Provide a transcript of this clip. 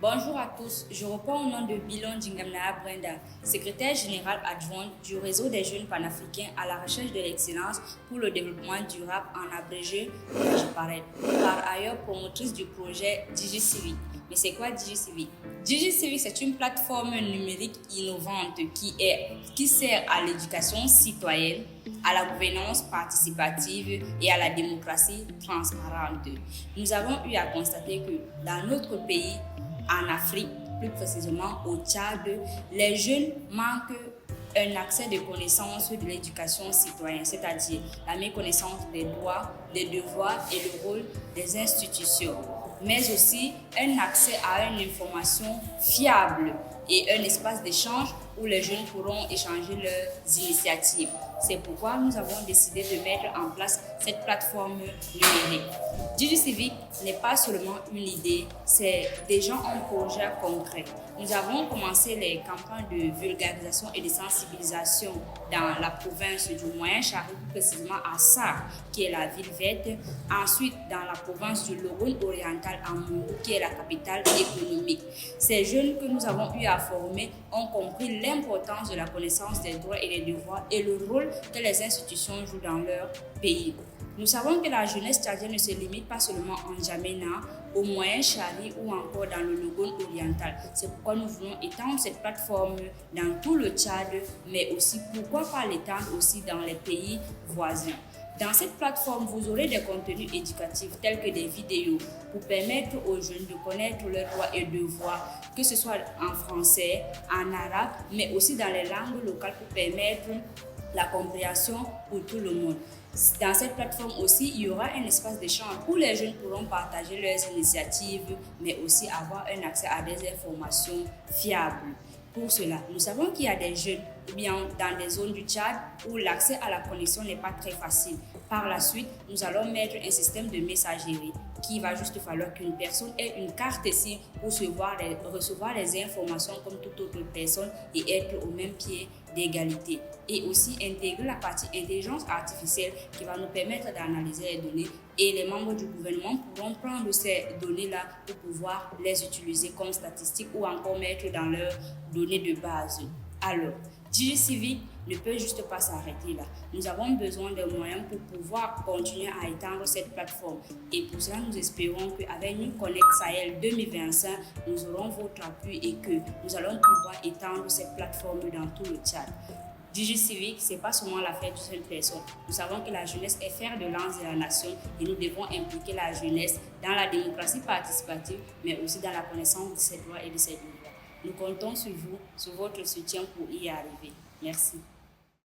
Bonjour à tous, je reprends au nom de Bilon Djingamnaa Brenda, secrétaire générale adjointe du réseau des jeunes panafricains à la recherche de l'excellence pour le développement durable en abrégé DigiPared, par ailleurs promotrice du projet DigiCivic. Mais c'est quoi DigiCivic? DigiCivic, c'est une plateforme numérique innovante qui sert à l'éducation citoyenne, à la gouvernance participative et à la démocratie transparente. Nous avons eu à constater que dans notre pays, en Afrique, plus précisément au Tchad, les jeunes manquent un accès de connaissance de l'éducation citoyenne, c'est-à-dire la méconnaissance des droits, des devoirs et le rôle des institutions, mais aussi un accès à une information fiable et un espace d'échange où les jeunes pourront échanger leurs initiatives. C'est pourquoi nous avons décidé de mettre en place cette plateforme numérique. DigiCivic n'est pas seulement une idée, c'est déjà un projet concret. Nous avons commencé les campagnes de vulgarisation et de sensibilisation dans la province du Moyen-Chari, précisément à Sarre, qui est la ville verte. Ensuite, dans la province du Logone oriental, à Mourou, qui est la capitale économique. Ces jeunes que nous avons eu à former ont compris l'importance de la connaissance des droits et des devoirs et le rôle que les institutions jouent dans leur pays. Nous savons que la jeunesse tchadienne ne se limite pas seulement en N'Djamena, au Moyen-Chari ou encore dans le Logone oriental. C'est pourquoi nous voulons étendre cette plateforme dans tout le Tchad, mais aussi pourquoi pas l'étendre aussi dans les pays voisins. Dans cette plateforme, vous aurez des contenus éducatifs tels que des vidéos pour permettre aux jeunes de connaître leurs droits et devoirs, que ce soit en français, en arabe, mais aussi dans les langues locales pour permettre la compréhension pour tout le monde. Dans cette plateforme aussi, il y aura un espace d'échange où les jeunes pourront partager leurs initiatives, mais aussi avoir un accès à des informations fiables. Pour cela, nous savons qu'il y a des jeunes, ou bien dans des zones du Tchad, où l'accès à la connexion n'est pas très facile. Par la suite, nous allons mettre un système de messagerie qui va juste falloir qu'une personne ait une carte SIM pour recevoir les informations comme toute autre personne et être au même pied d'égalité. Et aussi intégrer la partie intelligence artificielle qui va nous permettre d'analyser les données et les membres du gouvernement pourront prendre ces données-là pour pouvoir les utiliser comme statistiques ou encore mettre dans leurs données de base. Alors, DigiCivic ne peut juste pas s'arrêter là. Nous avons besoin de moyens pour pouvoir continuer à étendre cette plateforme. Et pour cela, nous espérons qu'avec New Connect Sahel 2025, nous aurons votre appui et que nous allons pouvoir étendre cette plateforme dans tout le Tchad. DigiCivic, ce n'est pas seulement l'affaire d'une seule personne. Nous savons que la jeunesse est fer de lance de la nation et nous devons impliquer la jeunesse dans la démocratie participative, mais aussi dans la connaissance de ses droits et de ses devoirs. Nous comptons sur vous, sur votre soutien pour y arriver. Merci.